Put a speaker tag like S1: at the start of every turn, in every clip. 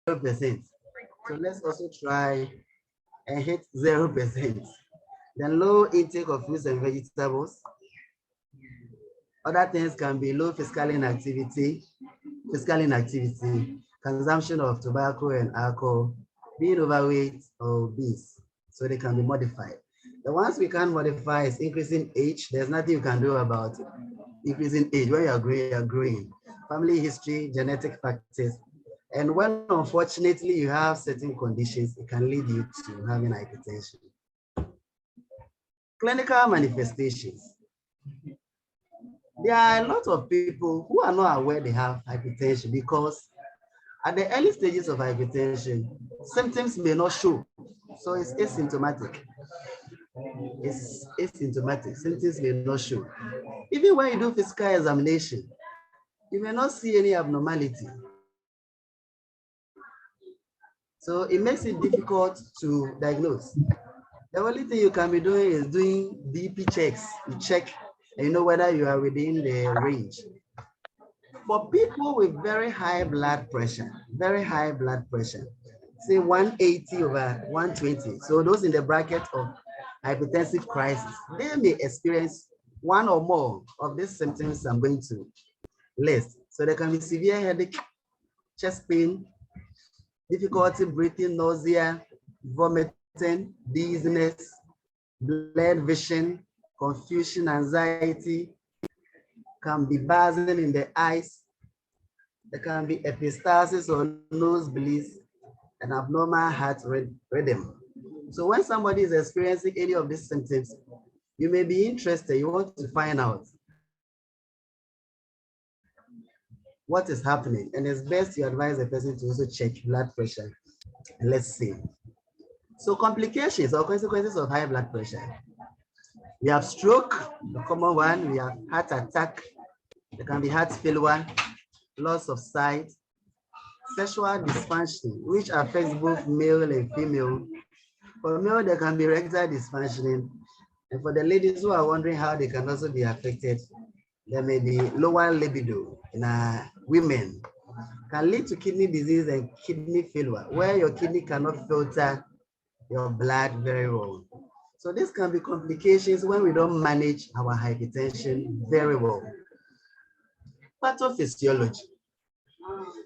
S1: 0%. So let's also try and hit 0%. Then low intake of fruits and vegetables. Other things can be low physical inactivity, consumption of tobacco and alcohol, being overweight or obese. So they can be modified. The ones we can modify is increasing age. There's nothing you can do about it. Increasing age, when you're growing. Family history, genetic factors. And when unfortunately you have certain conditions, it can lead you to having hypertension. Clinical manifestations. There are a lot of people who are not aware they have hypertension because at the early stages of hypertension, symptoms may not show. So it's asymptomatic. It's asymptomatic. Symptoms may not show. Even when you do physical examination, you may not see any abnormality. So it makes it difficult to diagnose. The only thing you can be doing is doing BP checks. You check and you know whether you are within the range. For people with very high blood pressure, say 180 over 120, so those in the bracket of hypertensive crisis, they may experience one or more of these symptoms I'm going to list. So there can be severe headache, chest pain, difficulty breathing, nausea, vomiting, dizziness, blurred vision, confusion, anxiety, can be buzzing in the eyes. There can be epistaxis or nosebleeds and abnormal heart rhythm. So when somebody is experiencing any of these symptoms, you may be interested, you want to find out what is happening. And it's best you advise the person to also check blood pressure. And let's see. So complications or consequences of high blood pressure. We have stroke, the common one. We have heart attack. There can be heart failure, loss of sight, sexual dysfunction, which affects both male and female. For male, there can be rectal dysfunction. And for the ladies who are wondering how they can also be affected, there may be lower libido in women. Can lead to kidney disease and kidney failure, where your kidney cannot filter your blood very well. So this can be complications when we don't manage our hypertension very well. Pathophysiology.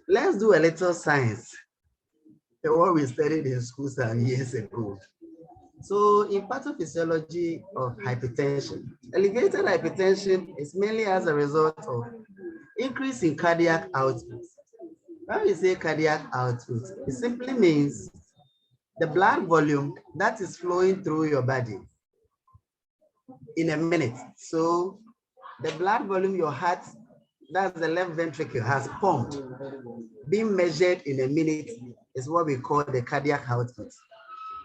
S1: Let's do a little science. The one we studied in school some years ago. So in pathophysiology of hypertension, elevated hypertension is mainly as a result of increase in cardiac output. When we say cardiac output, it simply means the blood volume that is flowing through your body in a minute. So the blood volume your heart, that's the left ventricle, has pumped, being measured in a minute is what we call the cardiac output.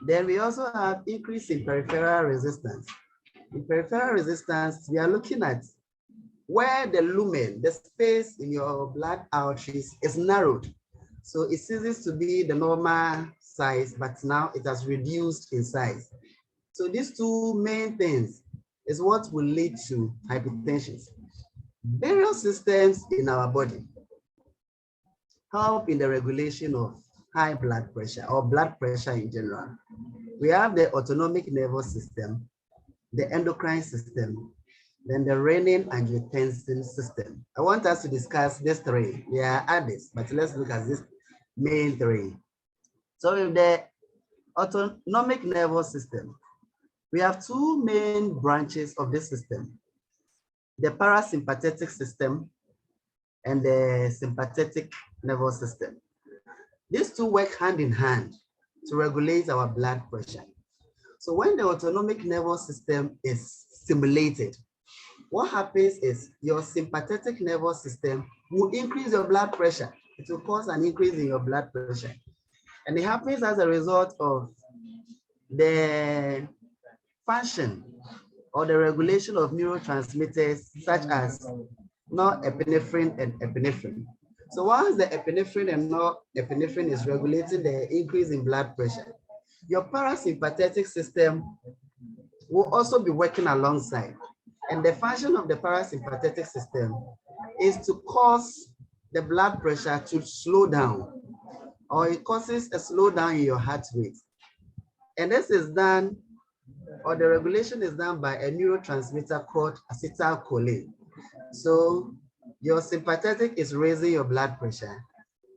S1: Then we also have increase in peripheral resistance. In peripheral resistance, we are looking at where the lumen, the space in your blood arteries is narrowed. So it ceases to be the normal size, but now it has reduced in size. So these two main things is what will lead to hypertension. Various systems in our body help in the regulation of high blood pressure or blood pressure in general. We have the autonomic nervous system, the endocrine system, then the renin-angiotensin system. I want us to discuss these three. There are others, but let's look at these main three. So in the autonomic nervous system, we have two main branches of this system, the parasympathetic system and the sympathetic nervous system. These two work hand in hand to regulate our blood pressure. So when the autonomic nervous system is stimulated, what happens is your sympathetic nervous system will increase your blood pressure. It will cause an increase in your blood pressure. And it happens as a result of the function or the regulation of neurotransmitters such as norepinephrine and epinephrine. So once the epinephrine and norepinephrine is regulating the increase in blood pressure, your parasympathetic system will also be working alongside. And the function of the parasympathetic system is to cause the blood pressure to slow down, or it causes a slowdown in your heart rate. And this is done, or the regulation is done by a neurotransmitter called acetylcholine. So your sympathetic is raising your blood pressure,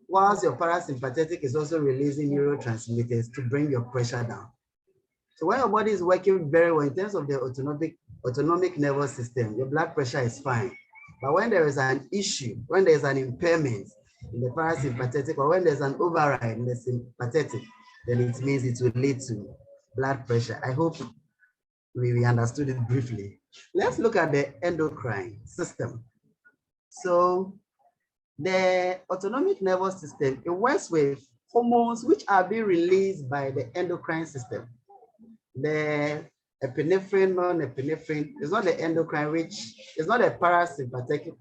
S1: whilst your parasympathetic is also releasing neurotransmitters to bring your pressure down. So when your body is working very well in terms of the autonomic nervous system, your blood pressure is fine. But when there is an issue, when there's an impairment in the parasympathetic, or when there's an override in the sympathetic, then it means it will lead to blood pressure. I hope we understood it briefly. Let's look at the endocrine system. So the autonomic nervous system, it works with hormones which are being released by the endocrine system. The epinephrine, non-epinephrine, it's not the endocrine, which is not a parasympathetic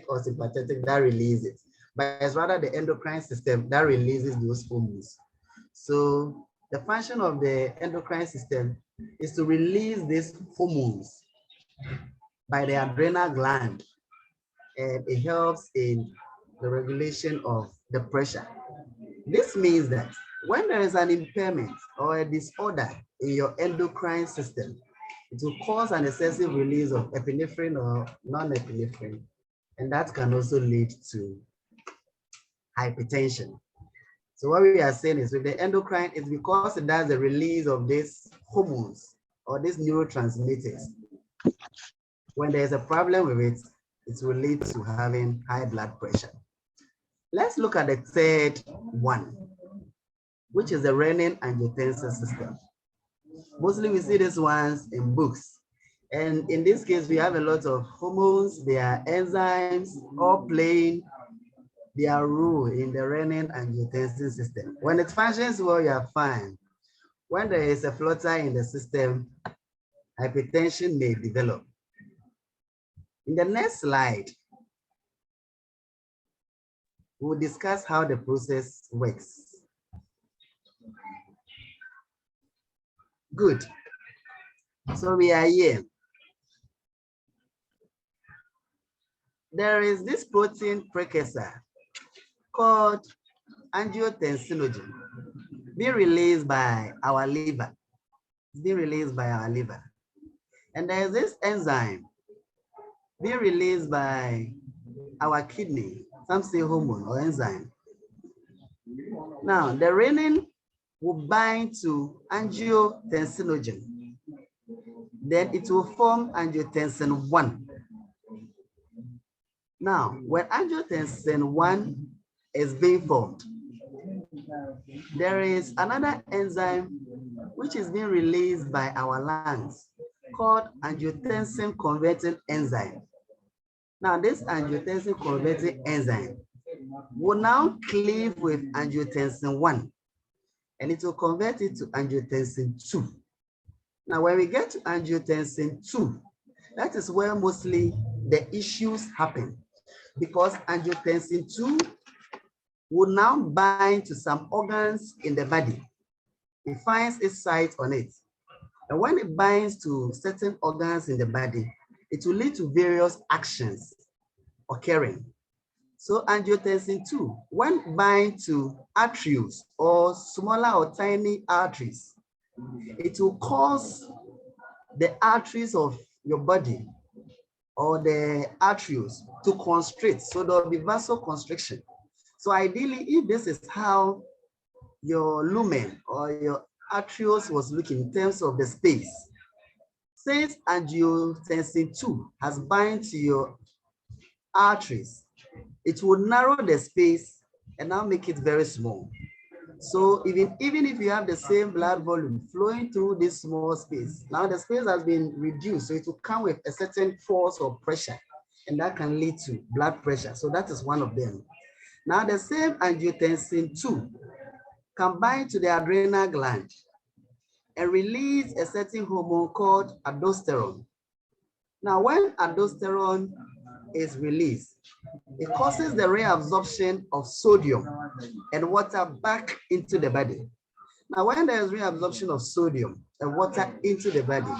S1: or sympathetic that releases it, but it's rather the endocrine system that releases those hormones. So the function of the endocrine system is to release these hormones by the adrenal gland, and it helps in the regulation of the pressure. This means that when there is an impairment or a disorder in your endocrine system, it will cause an excessive release of epinephrine or non-epinephrine, and that can also lead to hypertension. So what we are saying is with the endocrine, it's because it does the release of these hormones or these neurotransmitters. When there's a problem with it, it will lead to having high blood pressure. Let's look at the third one, which is the renin-angiotensin system. Mostly we see these ones in books. And in this case, we have a lot of hormones, there are enzymes, all playing their role in the renin-angiotensin system. When it functions well, you are fine. When there is a flutter in the system, hypertension may develop. In the next slide, we'll discuss how the process works. Good. So we are here. There is this protein precursor called angiotensinogen being released by our liver. It's being released by our liver. And there is this enzyme being released by our kidney, some say hormone or enzyme. Now, the renin will bind to angiotensinogen. Then it will form angiotensin 1. Now, when angiotensin 1 is being formed, there is another enzyme which is being released by our lungs called angiotensin converting enzyme. Now, this angiotensin converting enzyme will now cleave with angiotensin 1, and it will convert it to angiotensin 2. Now, when we get to angiotensin 2, that is where mostly the issues happen, because angiotensin 2 will now bind to some organs in the body. It finds its site on it. And when it binds to certain organs in the body, it will lead to various actions occurring. So angiotensin 2, when bind to arteries or smaller or tiny arteries, it will cause the arteries of your body or the arteries to constrict. So there will be vasoconstriction. So ideally, if this is how your lumen or your arteries was looking in terms of the space, since angiotensin 2 has bind to your arteries, it will narrow the space and now make it very small. So even if you have the same blood volume flowing through this small space, now the space has been reduced, so it will come with a certain force or pressure, and that can lead to blood pressure. So that is one of them. Now the same angiotensin 2 can bind to the adrenal gland and release a certain hormone called aldosterone. Now when aldosterone is released, it causes the reabsorption of sodium and water back into the body. Now, when there is reabsorption of sodium and water into the body,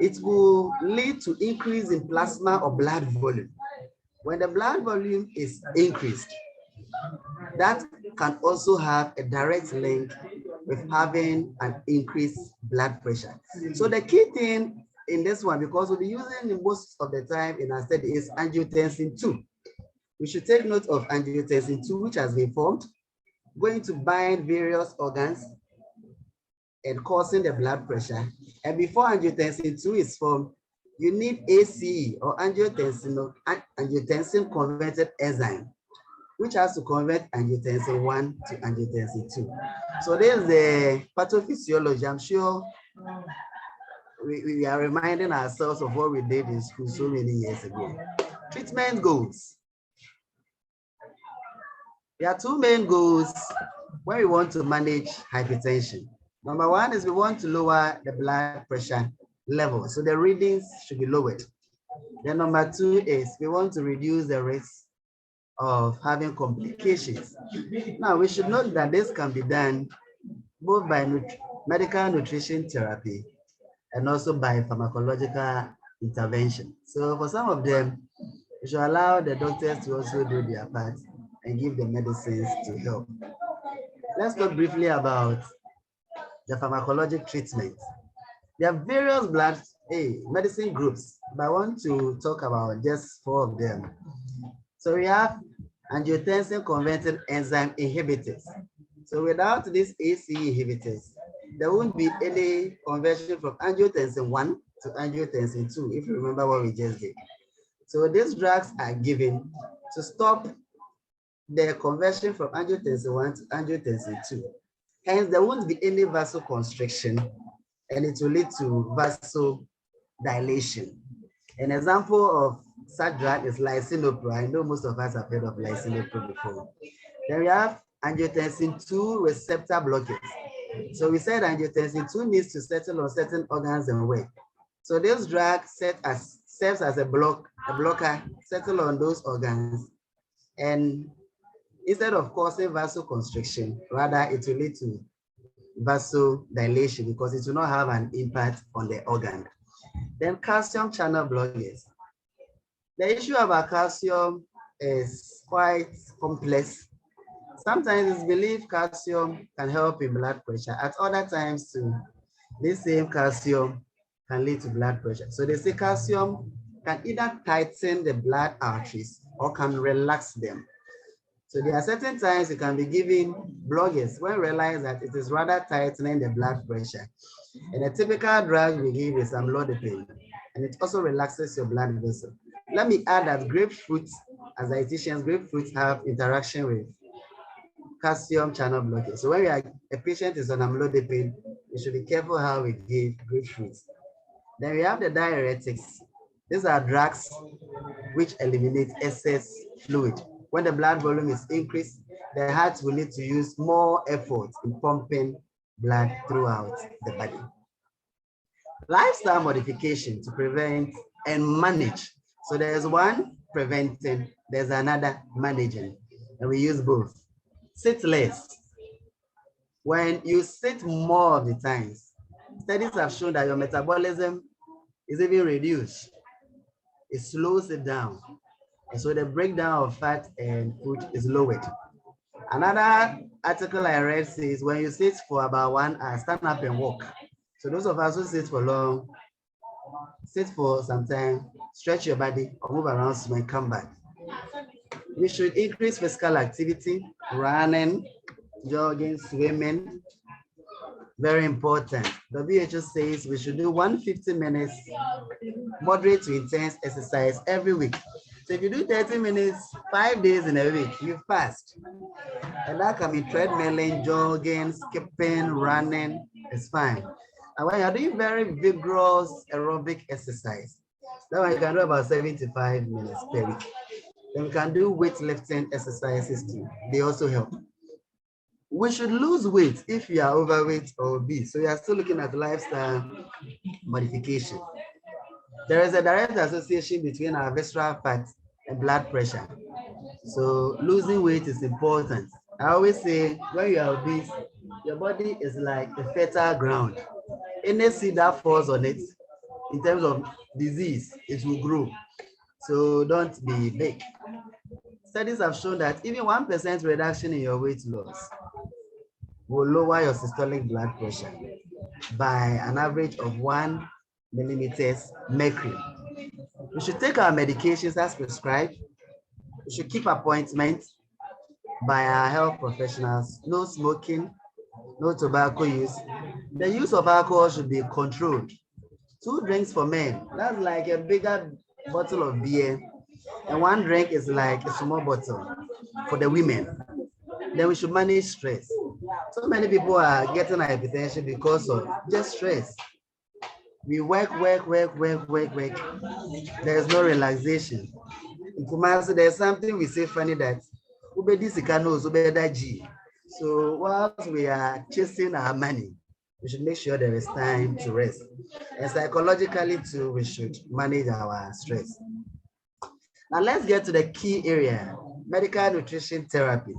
S1: it will lead to increase in plasma or blood volume. When the blood volume is increased, that can also have a direct link with having an increased blood pressure. So the key thing in this one, because we'll be using it most of the time in our study, is angiotensin 2. We should take note of angiotensin 2, which has been formed, going to bind various organs and causing the blood pressure. And before angiotensin 2 is formed, you need ACE or angiotensin converted enzyme, which has to convert angiotensin 1 to angiotensin 2. So there's the pathophysiology. I'm sure we are reminding ourselves of what we did in school so many years ago. Treatment goals. There are two main goals when we want to manage hypertension. Number one is we want to lower the blood pressure level, so the readings should be lowered. Then number two is we want to reduce the risk of having complications. Now, we should note that this can be done both by medical nutrition therapy and also by pharmacological intervention. So for some of them, we should allow the doctors to also do their part and give the medicines to help. Let's talk briefly about the pharmacologic treatment. There are various medicine groups, but I want to talk about just 4 of them. So we have angiotensin converting enzyme inhibitors. So without these ACE inhibitors, there won't be any conversion from angiotensin 1 to angiotensin 2, if you remember what we just did. So these drugs are given to stop the conversion from angiotensin 1 to angiotensin 2. Hence, there won't be any vasoconstriction, and it will lead to vasodilation. An example of such drug is lisinopril. I know most of us have heard of lisinopril before. Then we have angiotensin 2 receptor blockers. So we said angiotensin 2 needs to settle on certain organs and work. So this drug serves as a blocker, settle on those organs, and instead of causing vasoconstriction, rather it will lead to vasodilation because it will not have an impact on the organ. Then calcium channel blockers. The issue about calcium is quite complex. Sometimes it's believed calcium can help in blood pressure. At other times too, this same calcium can lead to blood pressure. So they say calcium can either tighten the blood arteries or can relax them. So there are certain times you can be giving blockers when realize that it is rather tightening the blood pressure. And a typical drug we give is amlodipine, and it also relaxes your blood vessel. Let me add that grapefruit, as dietitians, grapefruits have interaction with calcium channel blockers. So when a patient is on amlodipine, we should be careful how we give grapefruit. Then we have the diuretics. These are drugs which eliminate excess fluid. When the blood volume is increased, the heart will need to use more effort in pumping blood throughout the body. Lifestyle modification to prevent and manage. So there's one preventing, there's another managing, and we use both. Sit less. When you sit more of the times, studies have shown that your metabolism is even reduced. It slows it down. And so the breakdown of fat and food is lowered. Another article I read says when you sit for about 1 hour, stand up and walk. So those of us who sit for long, sit for some time, stretch your body, or move around and come back. We should increase physical activity, running, jogging, swimming. Very important. The WHO says we should do 150 minutes moderate to intense exercise every week. So if you do 30 minutes, 5 days in a week, you fast. And that can be treadmilling, jogging, skipping, running, it's fine. And when you're doing very vigorous aerobic exercise, that one you can do about 75 minutes per week. Then we can do weightlifting exercises too. They also help. We should lose weight if you are overweight or obese. So we are still looking at lifestyle modification. There is a direct association between our visceral fat and blood pressure. So losing weight is important. I always say when you are obese, Your body is like a fertile ground. Any seed that falls on it, in terms of disease, it will grow. So don't be big. Studies have shown that even 1% reduction in your weight loss will lower your systolic blood pressure by an average of 1 millimeters mercury. We should take our medications as prescribed. We should keep appointments by our health professionals. No smoking, no tobacco use. The use of alcohol should be controlled. 2 drinks for men, that's like a bigger bottle of beer, and 1 drink is like a small bottle for the women. Then we should manage stress. So many people are getting hypertension because of just stress. We work. There's no relaxation. In Kumasi, there's something we say funny that Ubedi Sikano Ubeda G. So whilst we are chasing our money, we should make sure there is time to rest. And psychologically too, we should manage our stress. Now let's get to the key area, medical nutrition therapy,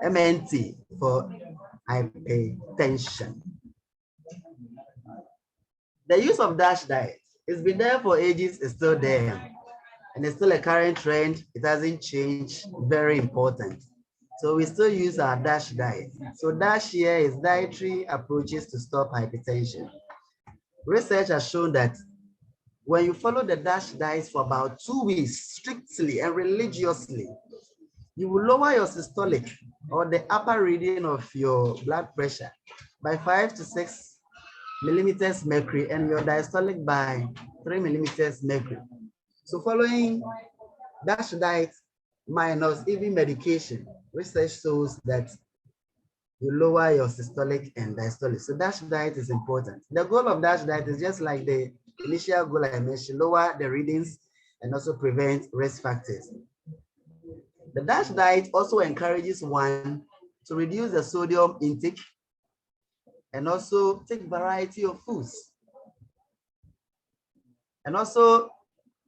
S1: MNT for hypertension. The use of DASH diet, it's been there for ages, it's still there. And it's still a current trend, it hasn't changed, very important. So we still use our DASH diet. So DASH here is dietary approaches to stop hypertension. Research has shown that when you follow the DASH diet for about 2 weeks, strictly and religiously, you will lower your systolic or the upper reading of your blood pressure by 5 to 6 millimeters mercury and your diastolic by 3 millimeters mercury. So following DASH diet minus even medication, research shows that you lower your systolic and diastolic. So DASH diet is important. The goal of DASH diet is just like the initial goal I mentioned, lower the readings and also prevent risk factors. The DASH diet also encourages one to reduce the sodium intake and also take variety of foods. And also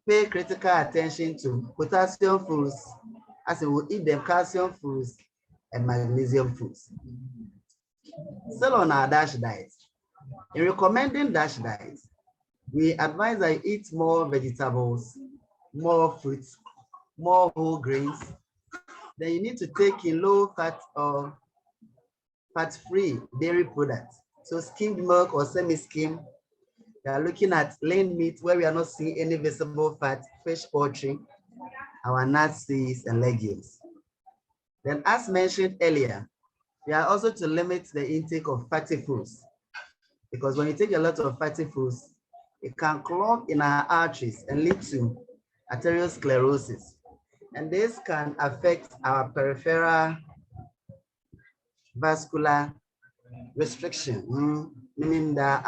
S1: pay critical attention to potassium foods, as it will eat them, calcium foods and magnesium foods. Still on our DASH diet. In recommending DASH diet, we advise that you eat more vegetables, more fruits, more whole grains. Then you need to take in low fat or fat-free dairy products. So skimmed milk or semi-skimmed. We are looking at lean meat where we are not seeing any visible fat, fish, poultry, our nuts, seeds, and legumes. Then as mentioned earlier, we are also to limit the intake of fatty foods, because when you take a lot of fatty foods, it can clog in our arteries and lead to arteriosclerosis. And this can affect our peripheral vascular restriction, meaning that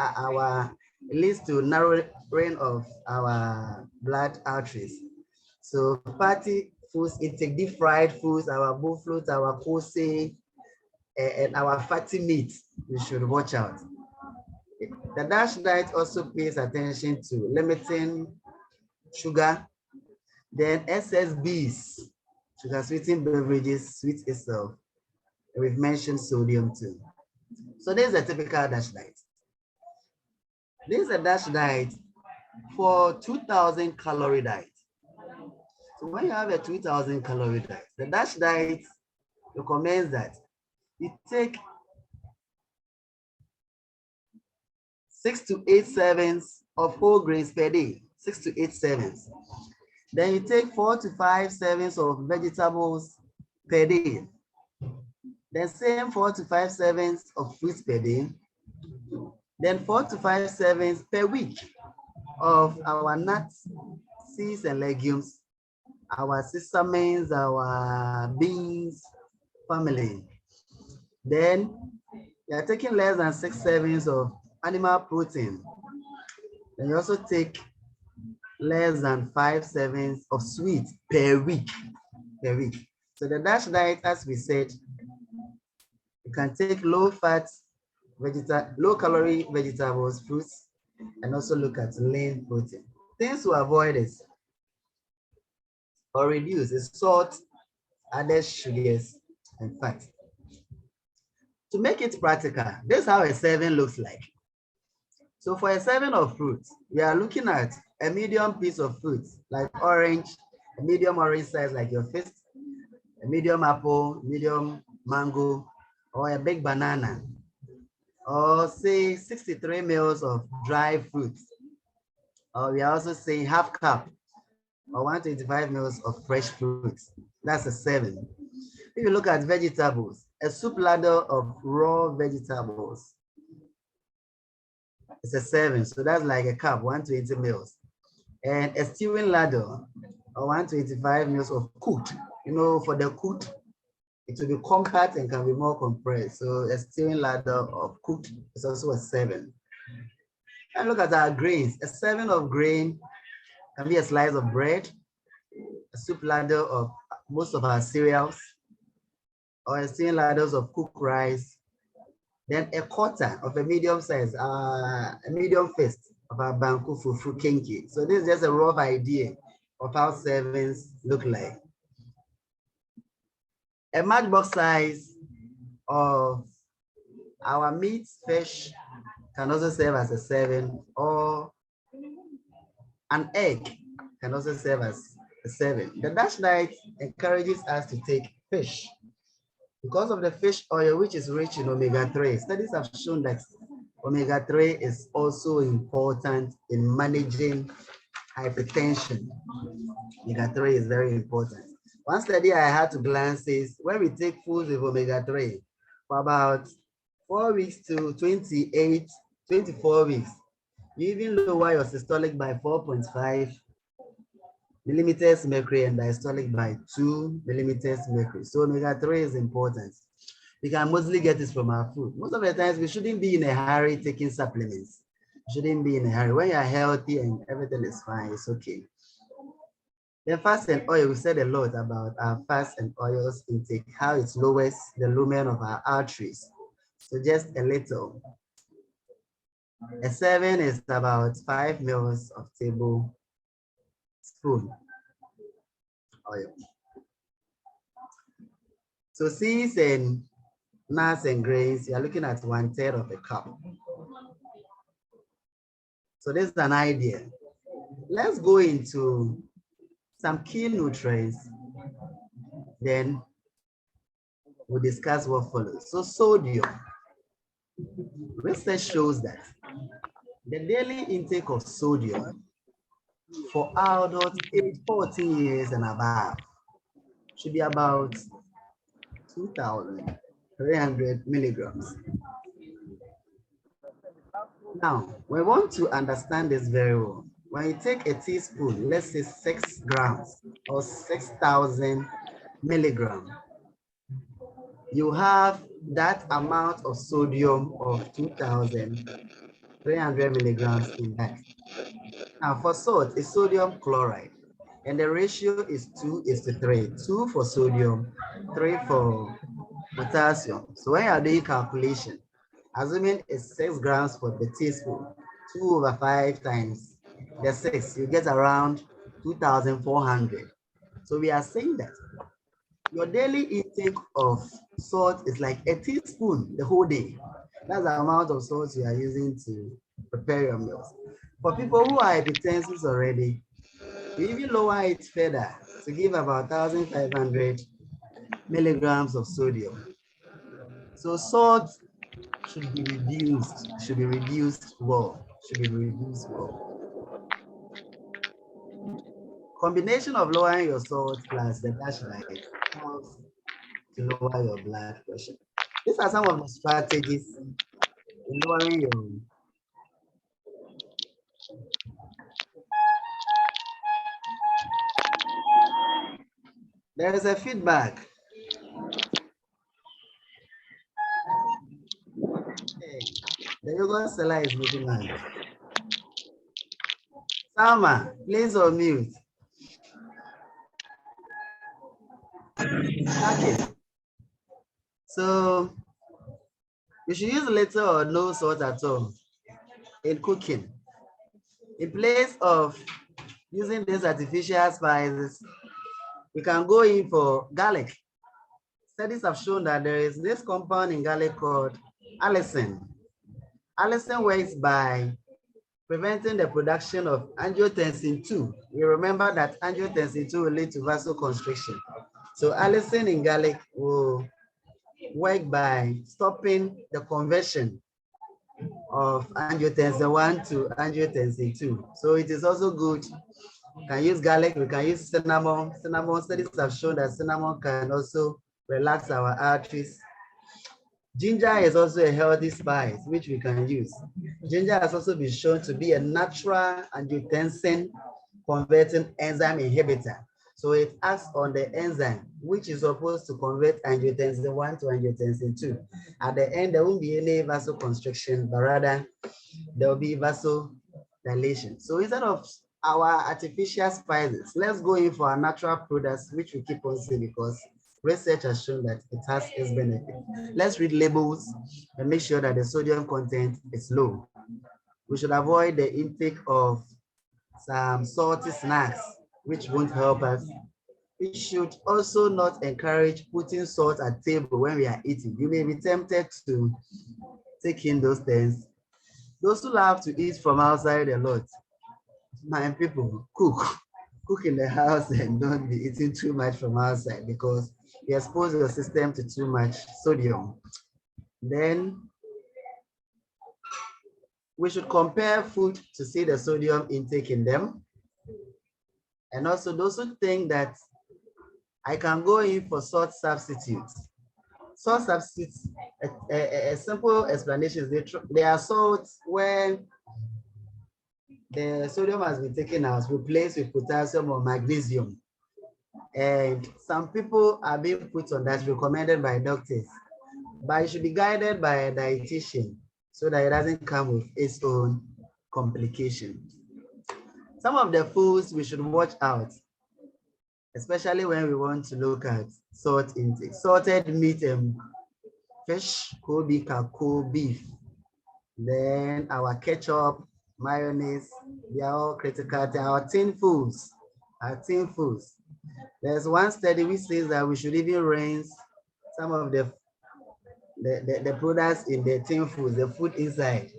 S1: it leads to narrowing of our blood arteries. So fatty foods intake, deep fried foods, our bullfruit, our kose, and our fatty meat, we should watch out. The DASH diet also pays attention to limiting sugar, then SSBs, sugar sweetened beverages, sweet itself. And we've mentioned sodium too. So this is a typical DASH diet. This is a DASH diet for 2,000 calorie diet. So when you have a 2,000 calorie diet, the DASH diet recommends that you take 6 to 8 servings of whole grains per day, 6 to 8 servings. Then you take 4 to 5 servings of vegetables per day. Then same 4 to 5 servings of fruits per day. Then 4 to 5 servings per week of our nuts, seeds, and legumes, our sesamens, our beans family. Then you're taking less than 6 servings of animal protein. Then you also take less than 5 servings of sweet per week. So the DASH diet, as we said, you can take low fat, low calorie vegetables, fruits, and also look at lean protein. Things to avoid is or reduce is salt, added sugars, and fat. To make it practical, this is how a serving looks like. So for a serving of fruit, we are looking at a medium piece of fruit, like orange, a medium orange size like your fist, a medium apple, medium mango, or a big banana, or say 63 mils of dry fruit. Or we are also saying half cup or 125 mils of fresh fruit. That's a 7. If you look at vegetables, a soup ladle of raw vegetables, it's a 7. So that's like a cup, 120 mils. And a stewing ladle or 125 mils of cooked. You know, for the cooked, it will be compact and can be more compressed. So a stewing ladle of cooked is also a 7. And look at our grains. A 7 of grain can be a slice of bread, a soup ladle of most of our cereals, or a stewing ladles of cooked rice. Then a quarter of a medium size, a medium fist of our banku fufu kinky. So this is just a rough idea of how servings look like. A matchbox size of our meat, fish can also serve as a 7, or an egg can also serve as a 7. The Dutch diet encourages us to take fish because of the fish oil, which is rich in omega-3. Studies have shown that omega-3 is also important in managing hypertension. Omega-3 is very important. One study I had to glance is when we take foods with omega-3 for about 4 weeks to 24 weeks, you even lower your systolic by 4.5 millimeters mercury and diastolic by 2 millimeters mercury. So omega-3 is important. We can mostly get this from our food. Most of the times we shouldn't be in a hurry taking supplements. You shouldn't be in a hurry. When you're healthy and everything is fine, it's okay. Then fats and oil, we said a lot about our fats and oils intake, how it lowers the lumen of our arteries. So just a little. A 7 is about 5 mils of tablespoon oil. So seeds and nuts and grains, you're looking at 1/3 of a cup. So this is an idea. Let's go into some key nutrients, then we'll discuss what follows. So sodium. Research shows that the daily intake of sodium for adults aged 14 years and above should be about 2,300 milligrams. Now, we want to understand this very well. When you take a teaspoon, let's say 6 grams or 6,000 milligrams, you have that amount of sodium of 2,300 milligrams in that. Now for salt, it's sodium chloride, and the ratio is 2:3. 2 for sodium, 3 for potassium. So when you are doing calculation, assuming it's 6 grams for the teaspoon, 2/5 times the 6, you get around 2,400. So we are saying that your daily intake of salt is like a teaspoon the whole day. That's the amount of salt you are using to prepare your meals. For people who are hypertensive already, we even lower it further to give about 1,500 milligrams of sodium. So salt should be reduced well. Combination of lowering your salt plus the Dutch diet helps to lower your blood pressure. These are some of the strategies in lowering your There is a feedback. Okay. The yoga seller is looking at. Salma, please unmute. Okay. So you should use little or no salt at all in cooking. In place of using these artificial spices, we can go in for garlic. Studies have shown that there is this compound in garlic called allicin. Allicin works by preventing the production of angiotensin 2. You remember that angiotensin 2 will lead to vasoconstriction. So allicin in garlic will work by stopping the conversion of angiotensin 1 to angiotensin 2. So it is also good. We can use garlic, we can use cinnamon. Cinnamon studies have shown that cinnamon can also relax our arteries. Ginger is also a healthy spice, which we can use. Ginger has also been shown to be a natural angiotensin converting enzyme inhibitor. So it acts on the enzyme, which is supposed to convert angiotensin 1 to angiotensin 2. At the end, there won't be any vasoconstriction, but rather there will be vasodilation. So instead of our artificial spices, let's go in for our natural products, which we keep on saying because research has shown that it has its benefit. Let's read labels and make sure that the sodium content is low. We should avoid the intake of some salty snacks, which won't help us. We should also not encourage putting salt at table when we are eating. You may be tempted to take in those things. Those who love to eat from outside a lot, my people, cook in the house and don't be eating too much from outside because you expose your system to too much sodium. Then we should compare food to see the sodium intake in them. And also those who think that I can go in for salt substitutes. Salt substitutes, a simple explanation is they are salts where the sodium has been taken out, replaced with potassium or magnesium. And some people are being put on that recommended by doctors, but it should be guided by a dietitian so that it doesn't come with its own complications. Some of the foods we should watch out, especially when we want to look at salt intake. Salted meat and fish, could be cocoa, beef. Then our ketchup, mayonnaise, they are all critical to our tin foods. Our tin foods. There's one study which says that we should even rinse some of the products in the tin foods, the food inside.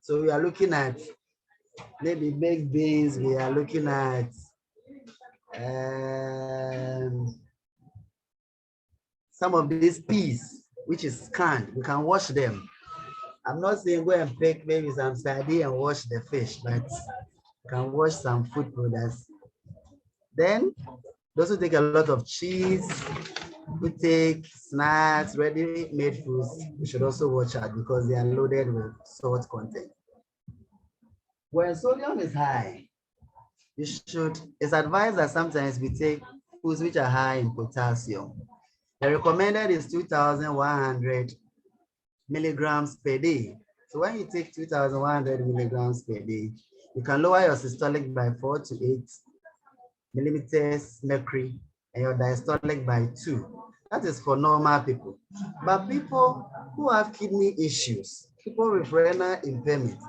S1: So we are looking at maybe baked beans, we are looking at some of these peas, which is canned, we can wash them. I'm not saying go and pick maybe some sardine and wash the fish, but you can wash some food products. Then those who take a lot of cheese, who take snacks, ready-made foods, we should also watch out because they are loaded with salt content. When sodium is high, it's advised that sometimes we take foods which are high in potassium. The recommended is 2,100 milligrams per day. So when you take 2,100 milligrams per day, you can lower your systolic by 4 to 8 millimeters mercury and your diastolic by 2. That is for normal people. But people who have kidney issues, people with renal impairment,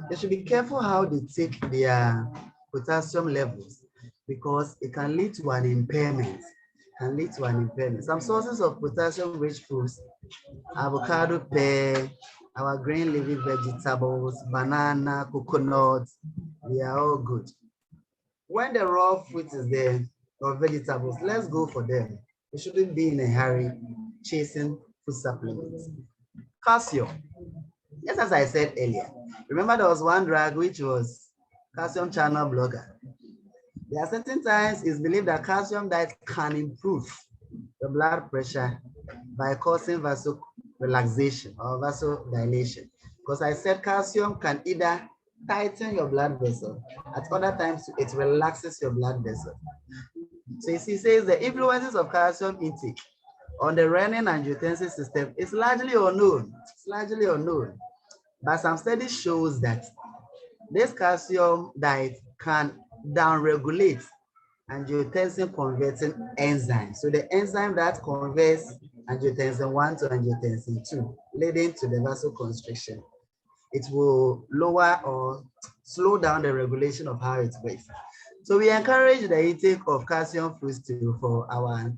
S1: they should be careful how they take their potassium levels because it can lead to an impairment. Some sources of potassium-rich foods, avocado, pear, our green leafy vegetables, banana, coconut, they are all good. When the raw fruit is there, or vegetables, let's go for them. We shouldn't be in a hurry chasing food supplements. Calcium. Just as I said earlier, remember there was one drug which was calcium channel blocker. There are certain times it's believed that calcium diet can improve the blood pressure by causing vasodilation or vasodilation. Because I said calcium can either tighten your blood vessel, at other times it relaxes your blood vessel. So he says the influences of calcium intake on the renin-angiotensin system is largely unknown. It's largely unknown. But some studies shows that this calcium diet can downregulate angiotensin converting enzyme. So the enzyme that converts angiotensin 1 to angiotensin 2, leading to the vasoconstriction. It will lower or slow down the regulation of how it works. So we encourage the intake of calcium foods for our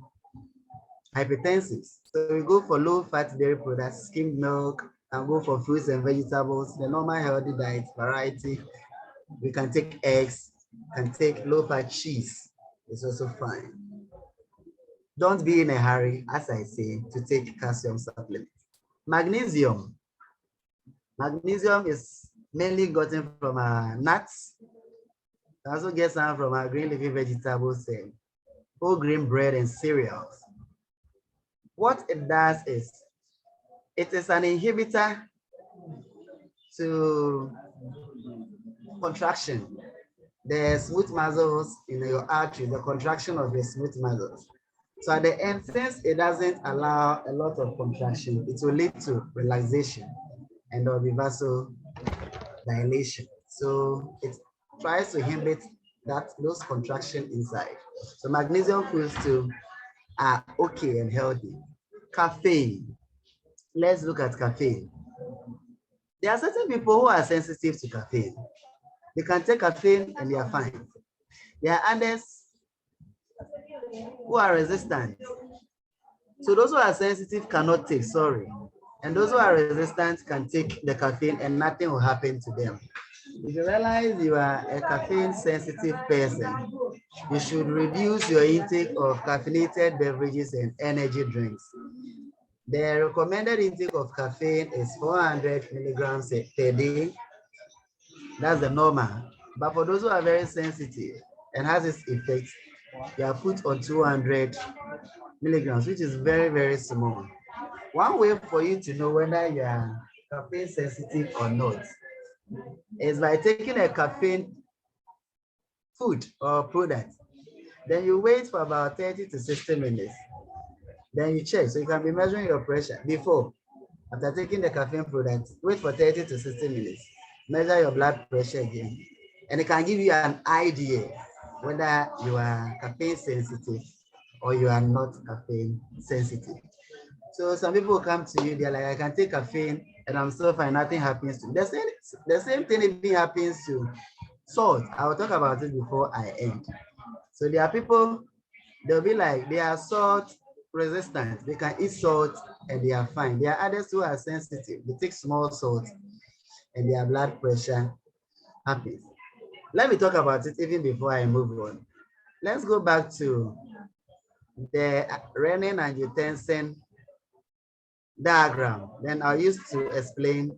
S1: hypertensives. So we go for low-fat dairy products, skimmed milk, and go for fruits and vegetables, the normal healthy diet variety. We can take eggs, can take low-fat cheese. It's also fine. Don't be in a hurry, as I say, to take calcium supplements. Magnesium. Magnesium is mainly gotten from nuts. You also get some from our green leafy vegetables and whole grain bread and cereals. What it does is, it is an inhibitor to contraction. The smooth muscles in your artery, the contraction of the smooth muscles. So at the end, since it doesn't allow a lot of contraction, it will lead to relaxation and there will be vasodilation. So it tries to inhibit those contraction inside. So magnesium foods too are okay and healthy. Caffeine. Let's look at caffeine. There are certain people who are sensitive to caffeine. They can take caffeine and they are fine. There are others who are resistant. So those who are sensitive cannot take, sorry. And those who are resistant can take the caffeine and nothing will happen to them. If you realize you are a caffeine sensitive person, you should reduce your intake of caffeinated beverages and energy drinks. The recommended intake of caffeine is 400 milligrams per day. That's the normal. But for those who are very sensitive and has its effects, you are put on 200 milligrams, which is very, very small. One way for you to know whether you are caffeine sensitive or not is by taking a caffeine food or product. Then you wait for about 30 to 60 minutes. Then you check. So you can be measuring your pressure before. After taking the caffeine product, wait for 30 to 60 minutes. Measure your blood pressure again. And it can give you an idea whether you are caffeine sensitive or you are not caffeine sensitive. So some people will come to you, they're like, I can take caffeine and I'm still fine, nothing happens to me. The same thing even happens to salt. I will talk about it before I end. So there are people, they'll be like, they are salt resistant. They can eat salt and they are fine. There are others who are sensitive. They take small salt and their blood pressure happens. Let me talk about it even before I move on. Let's go back to the renin-angiotensin diagram. Then I'll use to explain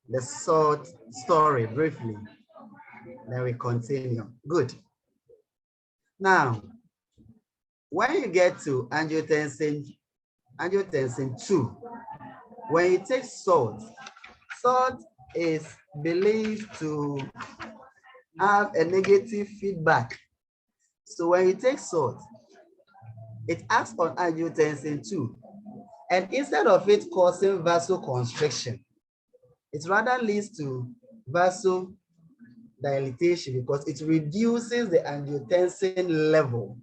S1: the salt story briefly. Then we continue. Good. Now, when you get to angiotensin 2, when you take salt, salt is believed to have a negative feedback. So when you take salt, it acts on angiotensin 2. And instead of it causing vasoconstriction, it rather leads to vasodilatation because it reduces the angiotensin level.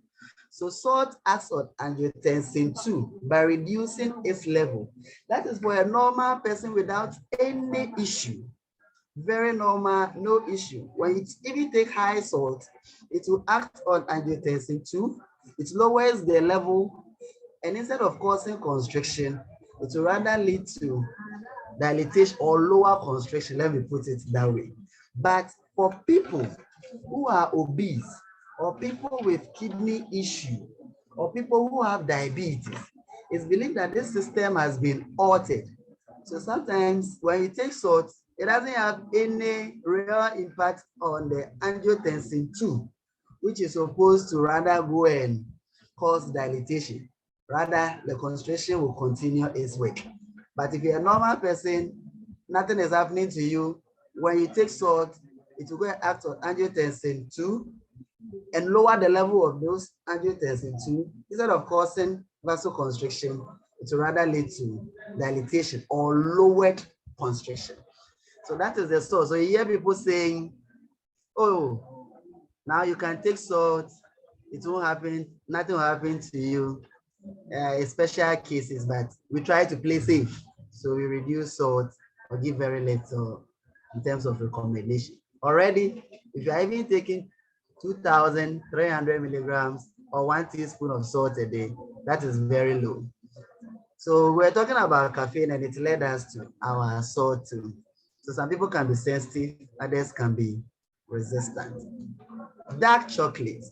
S1: So salt acts on angiotensin 2 by reducing its level. That is for a normal person without any issue. Very normal, no issue. When you even take high salt, it will act on angiotensin 2. It lowers the level, and instead of causing constriction, it will rather lead to dilatation or lower constriction. Let me put it that way. But for people who are obese, or people with kidney issue, or people who have diabetes, it's believed that this system has been altered. So sometimes when you take salt, it doesn't have any real impact on the angiotensin 2, which is supposed to rather go and cause dilatation. Rather, the constriction will continue its work. But if you're a normal person, nothing is happening to you. When you take salt, it will go and act on angiotensin 2 and lower the level of those angiotensin 2. Instead of causing vasoconstriction, it will rather lead to dilatation or lowered constriction. So that is the source. So you hear people saying, oh, now you can take salt, it won't happen, nothing will happen to you. Special cases, but we try to play safe. So we reduce salt or give very little in terms of recommendation. Already, if you're even taking 2,300 milligrams or 1 teaspoon of salt a day, That is very low. So we're talking about caffeine and it led us to our sawtooth. So some people can be sensitive, others can be resistant. Dark chocolate.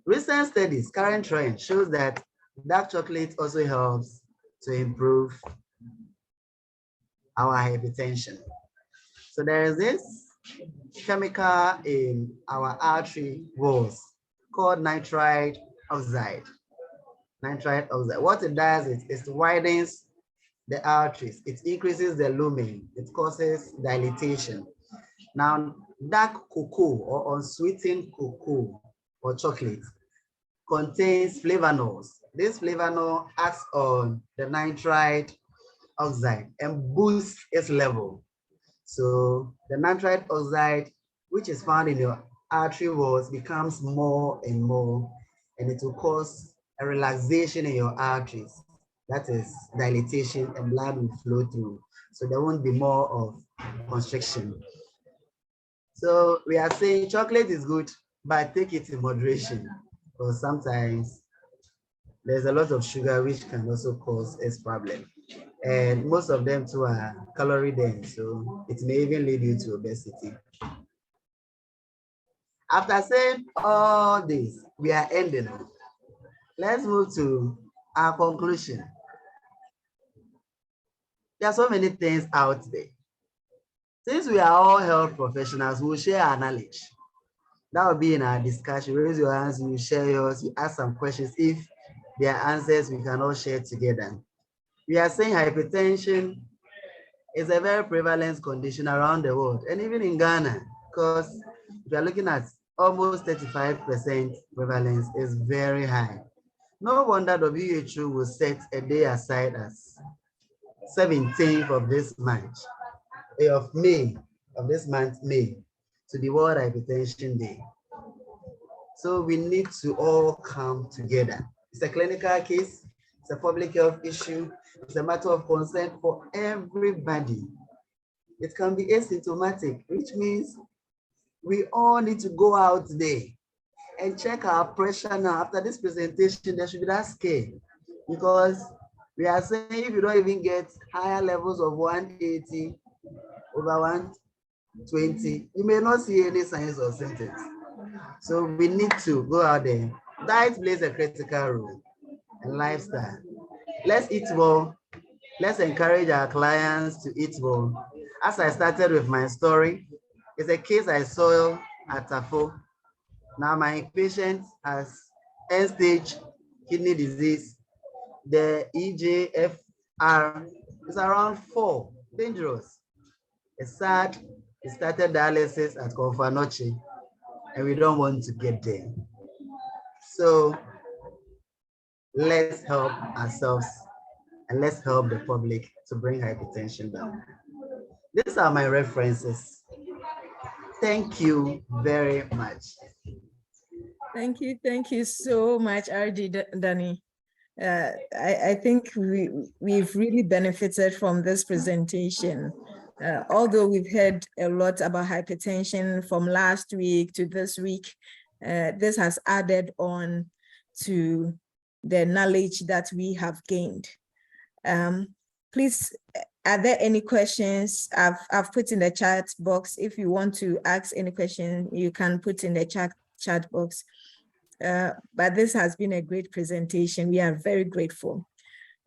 S1: Recent studies, current trend shows that dark chocolate also helps to improve our hypertension. So there is this chemical in our artery walls called nitrite oxide. Nitrite oxide. What it does is it widens the arteries. It increases the lumen. It causes dilatation. Now, dark cocoa or unsweetened cocoa or chocolate contains flavanols. This flavanol acts on the nitrite oxide and boosts its level. So the nitrite oxide, which is found in your artery walls, becomes more and more, and it will cause a relaxation in your arteries. That is dilatation, and blood will flow through. So there won't be more of constriction. So we are saying chocolate is good, but take it in moderation, because sometimes there's a lot of sugar which can also cause this problem. And most of them too are calorie dense, so it may even lead you to obesity. After saying all this, we are ending. Let's move to our conclusion. There are so many things out there. Since we are all health professionals, we'll share our knowledge. That will be in our discussion. Raise your hands, you share yours, you ask some questions. If there are answers, we can all share together. We are saying hypertension is a very prevalent condition around the world, and even in Ghana, because we are looking at almost 35% prevalence is very high. No wonder WHO will set a day aside as 17th of this month, of May, of this month, May, to the World Hypertension Day. So we need to all come together. It's a clinical case, it's a public health issue, it's a matter of concern for everybody. It can be asymptomatic, which means we all need to go out there and check our pressure now. After this presentation, there should be that scale, because we are saying if you don't even get higher levels of 180 over 120, you may not see any signs or symptoms. So we need to go out there. Diet plays a critical role, and lifestyle. Let's eat well. Let's encourage our clients to eat well. As I started with my story, it's a case I saw at Tafo. Now my patient has end-stage kidney disease. The EGFR is around 4, dangerous. It's sad. He started dialysis at Confanoche, and we don't want to get there. So let's help ourselves and let's help the public to bring hypertension down. These are my references. Thank you very much.
S2: Thank you so much, RG Danny. I think we've really benefited from this presentation. Although we've heard a lot about hypertension from last week to this week, this has added on to the knowledge that we have gained. Please, are there any questions? I've put in the chat box. If you want to ask any question, you can put in the chat box. But this has been a great presentation. We are very grateful.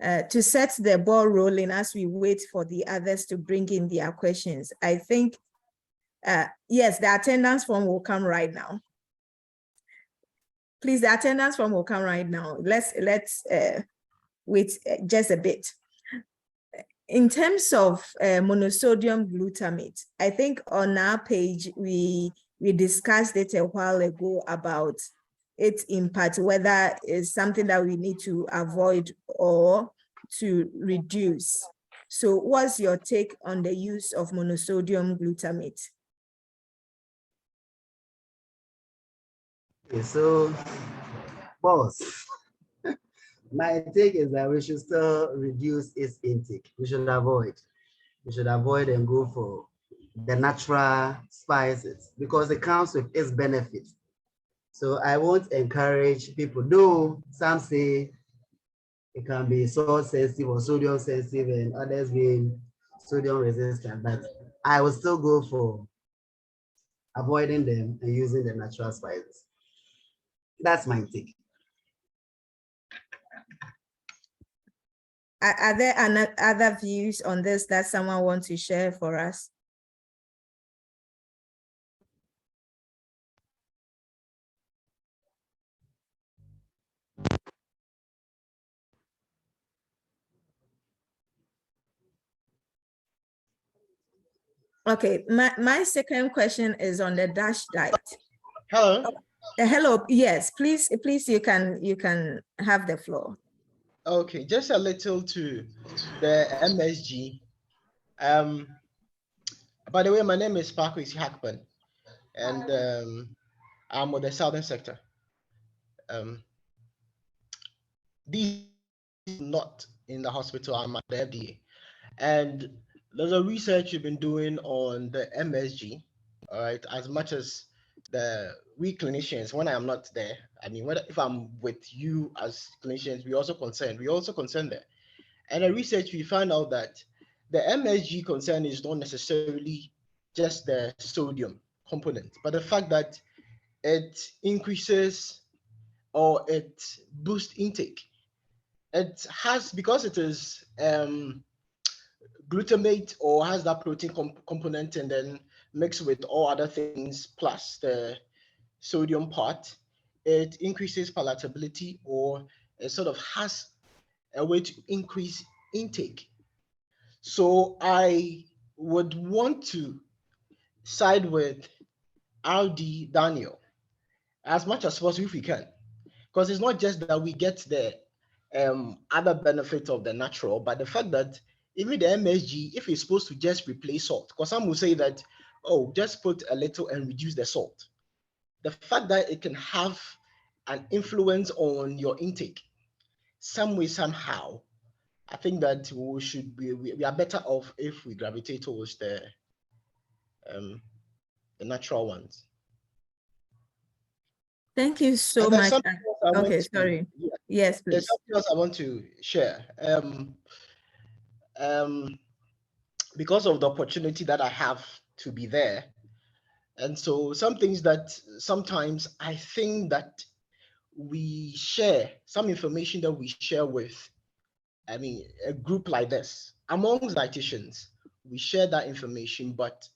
S2: To set the ball rolling as we wait for the others to bring in their questions, I think, yes, the attendance form will come right now. Please, the attendance form will come right now. Let's wait just a bit. In terms of monosodium glutamate, I think on our page, we discussed it a while ago about its impact, whether it's something that we need to avoid or to reduce. So what's your take on the use of monosodium glutamate?
S1: Okay, so, boss, my take is that we should still reduce its intake. We should avoid and go for the natural spices because it comes with its benefits. So I won't encourage people, though some say it can be salt sensitive or sodium sensitive and others being sodium resistant, but I will still go for avoiding them and using the natural spices. That's my take.
S2: Are there other views on this that someone wants to share for us? Okay, my second question is on the DASH diet.
S3: Hello.
S2: Hello, yes, please, you can have the floor.
S3: Okay, just a little to the MSG. By the way, my name is Parkwis Hackman, and I'm with the Southern Sector. These not in the hospital, I'm at the FDA. And there's a research you've been doing on the MSG, all right, as much as we clinicians, when I am not there, I mean, if I'm with you as clinicians, we also concerned there. And the research, we found out that the MSG concern is not necessarily just the sodium component, but the fact that it increases or it boosts intake. It has, because it is glutamate or has that protein component and then mixed with all other things plus the sodium part, it increases palatability, or it sort of has a way to increase intake. So I would want to side with RD Daniel as much as possible if we can, because it's not just that we get the other benefits of the natural, but the fact that even the MSG, if it's supposed to just replace salt, because some will say that, oh, just put a little and reduce the salt. The fact that it can have an influence on your intake, some way, somehow, I think that we are better off if we gravitate towards the natural ones.
S2: Thank you so
S3: And there's
S2: much.
S3: something else I want
S2: Okay,
S3: to,
S2: sorry.
S3: yeah,
S2: Yes,
S3: there's
S2: please.
S3: something else I want to share. Because of the opportunity that I have to be there. And so some things that sometimes I think that we share, some information that we share with, I mean, a group like this, amongst dietitians, we share that information, but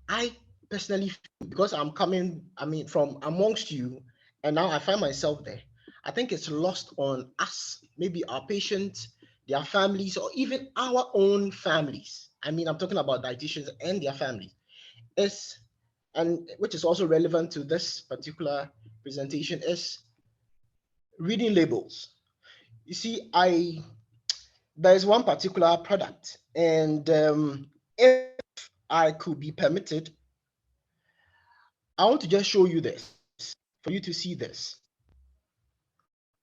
S3: I personally feel, because I'm coming, I mean, from amongst you, and now I find myself there, I think it's lost on us, maybe our patients, their families, or even our own families. I mean, I'm talking about dietitians and their families. Is, and which is also relevant to this particular presentation, is reading labels. You see, there's one particular product, and if I could be permitted, I want to just show you this for you to see this.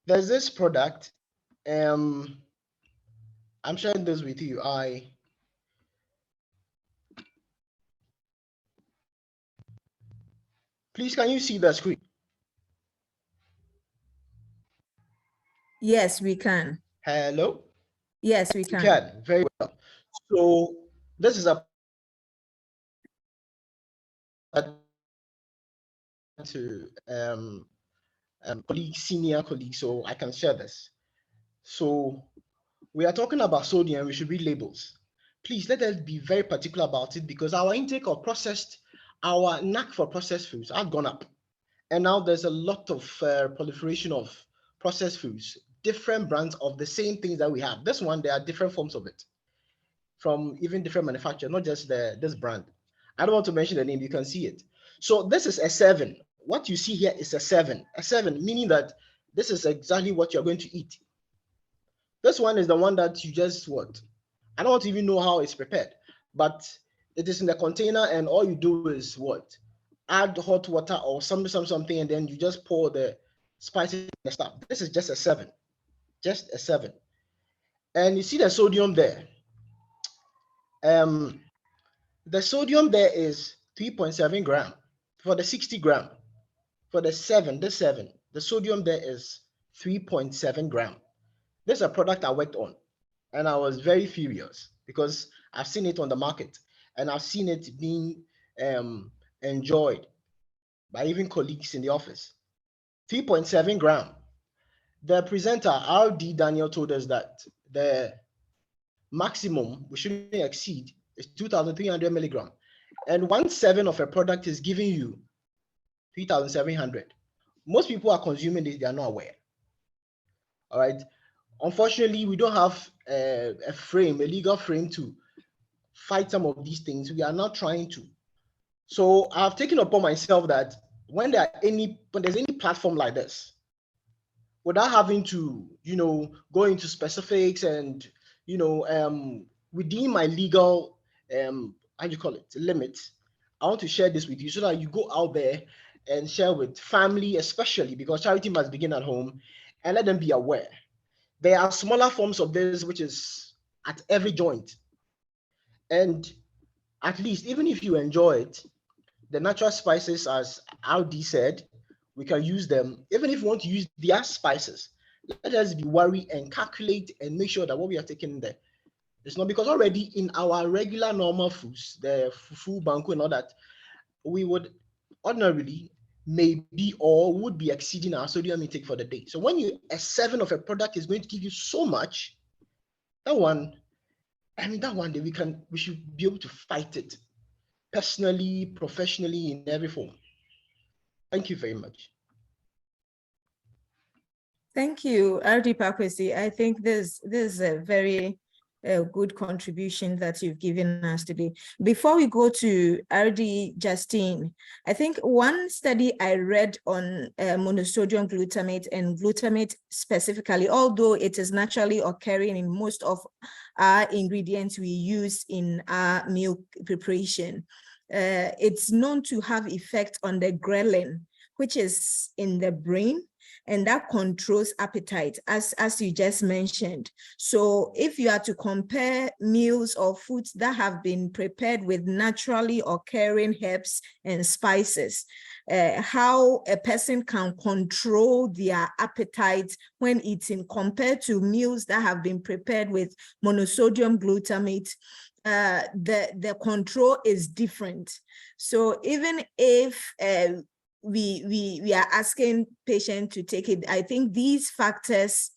S3: There's this product. I'm sharing this with you. Please, can you see the screen?
S2: Yes, we can.
S3: Hello?
S2: Yes, we
S3: You
S2: can.
S3: can. Very well. So this is a to colleague, senior colleague, so I can share this. So we are talking about sodium. We should read labels. Please let us be very particular about it, because our intake of our knack for processed foods have gone up. And now there's a lot of proliferation of processed foods, different brands of the same things that we have. This one, there are different forms of it from even different manufacturers, not just this brand. I don't want to mention the name, you can see it. So this is a 7. What you see here is a 7. A 7, meaning that this is exactly what you're going to eat. This one is the one that you just what? I don't want to even know how it's prepared, but it is in the container, and all you do is what? Add hot water or something, and then you just pour the spices and stuff. This is just a 7, just a 7. And you see the sodium there. The sodium there is 3.7 gram. for the 60 gram, for the seven, the sodium there is 3.7 gram. This is a product I worked on, and I was very furious because I've seen it on the market and I've seen it being enjoyed by even colleagues in the office. 3.7 gram. The presenter, R.D. Daniel, told us that the maximum we shouldn't exceed is 2,300 milligram. And 1/7 of a product is giving you 3,700. Most people are consuming this, they are not aware. All right. Unfortunately, we don't have a legal frame to fight some of these things. We are not trying to. So I've taken upon myself that when there's any platform like this, without having to, go into specifics and, within my legal, limits, I want to share this with you so that you go out there and share with family, especially because charity must begin at home, and let them be aware. There are smaller forms of this, which is at every joint. And at least, even if you enjoy it, the natural spices, as Aldi said, we can use them. Even if you want to use their spices, let us be worried and calculate and make sure that what we are taking there, it's not, because already in our regular normal foods, the fufu, banku, and all that, we would ordinarily maybe or would be exceeding our sodium intake for the day. So when a 7 of a product is going to give you so much, that one day we should be able to fight it personally, professionally, in every form. Thank you very much.
S2: Thank you, R.D. Pakwesi. I think this is a very good contribution that you've given us today. Before we go to R.D. Justine, I think one study I read on monosodium glutamate and glutamate specifically, although it is naturally occurring in most of our ingredients we use in our meal preparation, it's known to have effect on the ghrelin, which is in the brain, and that controls appetite, as you just mentioned. So if you are to compare meals or foods that have been prepared with naturally occurring herbs and spices, how a person can control their appetite when eating compared to meals that have been prepared with monosodium glutamate, the control is different. So even if we are asking patients to take it, I think these factors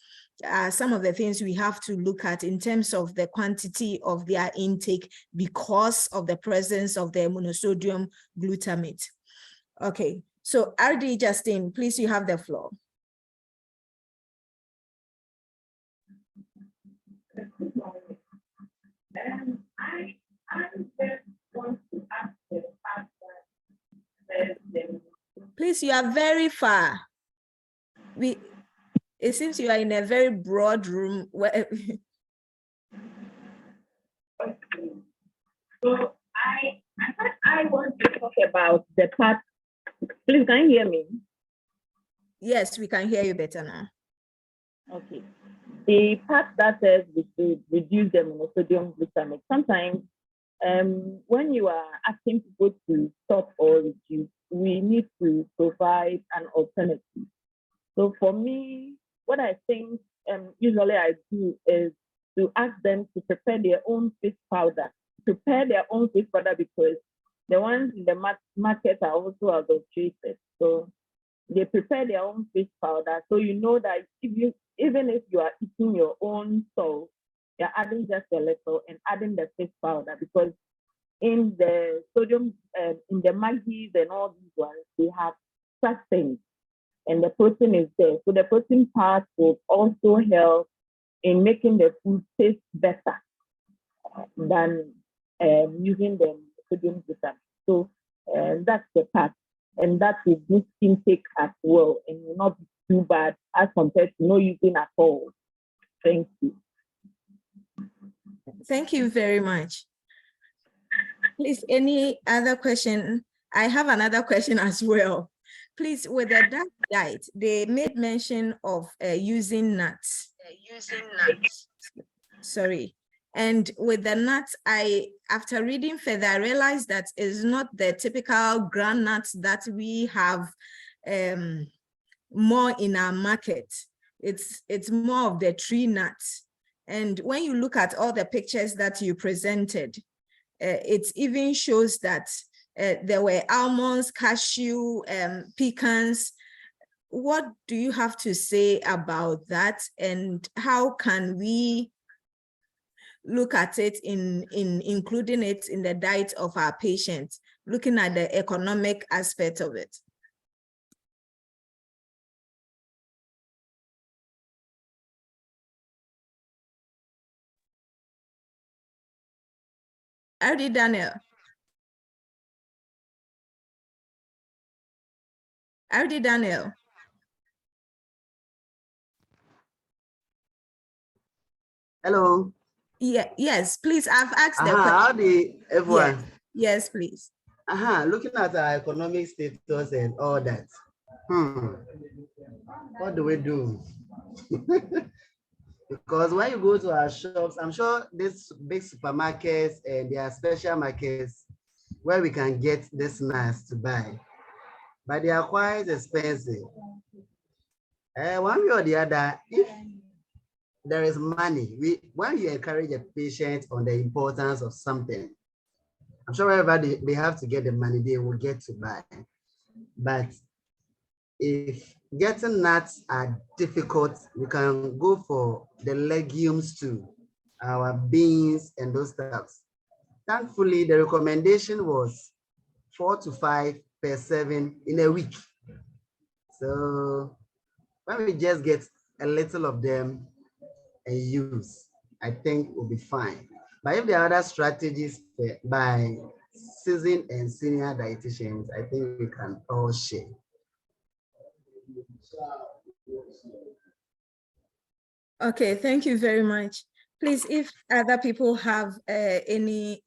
S2: are some of the things we have to look at in terms of the quantity of their intake because of the presence of the monosodium glutamate. Okay, so R.D. Justine, please, you have the floor.
S4: I just want to ask the pastor.
S2: Please, you are very far. It seems you are in a very broad room.
S4: Okay. So I want to talk about the part. Please, can you hear me?
S2: Yes, we can hear you better now.
S4: Okay. The part that says we should reduce the monosodium glutamate. Sometimes when you are asking people to stop or reduce, we need to provide an alternative. So for me, what I think usually I do is to ask them to prepare their own fish powder. Prepare their own fish powder because the ones in the market are also adulterated. So they prepare their own fish powder. So you know that even if you are eating your own salt, you're adding just a little and adding the fish powder, because in the sodium, in the Maggies and all these ones, they have such things, and the protein is there. So the protein part will also help in making the food taste better than using the sodium glutamate. So that's the part, and that will boost intake as well, and will not be too bad as compared to no using at all. Thank you.
S2: Thank you very much. Please, any other question? I have another question as well. Please, with the dark diet, they made mention of using nuts. Sorry. And with the nuts, after reading further, I realized that it's not the typical ground nuts that we have more in our market. It's more of the tree nuts. And when you look at all the pictures that you presented, it even shows that there were almonds, cashew, pecans. What do you have to say about that? And how can we look at it in including it in the diet of our patients, looking at the economic aspect of it? RD Daniel. RD Daniel.
S1: Hello.
S2: Yeah, yes, please. I've asked the question.
S1: Howdy, everyone.
S2: Yes, please.
S1: Looking at our economic status and all that. What do we do? Because when you go to our shops, I'm sure these big supermarkets and there are special markets where we can get this nuts to buy, but they are quite expensive. One way or the other, if there is money, when you encourage a patient on the importance of something, I'm sure wherever they have to get the money, they will get to buy. But if getting nuts are difficult, we can go for the legumes too, our beans and those stuff. Thankfully, the recommendation was 4 to 5 per serving in a week. So when we just get a little of them and use, I think we'll be fine. But if there are other strategies by seasoned and senior dietitians, I think we can all share.
S2: Okay, thank you very much. Please, if other people have any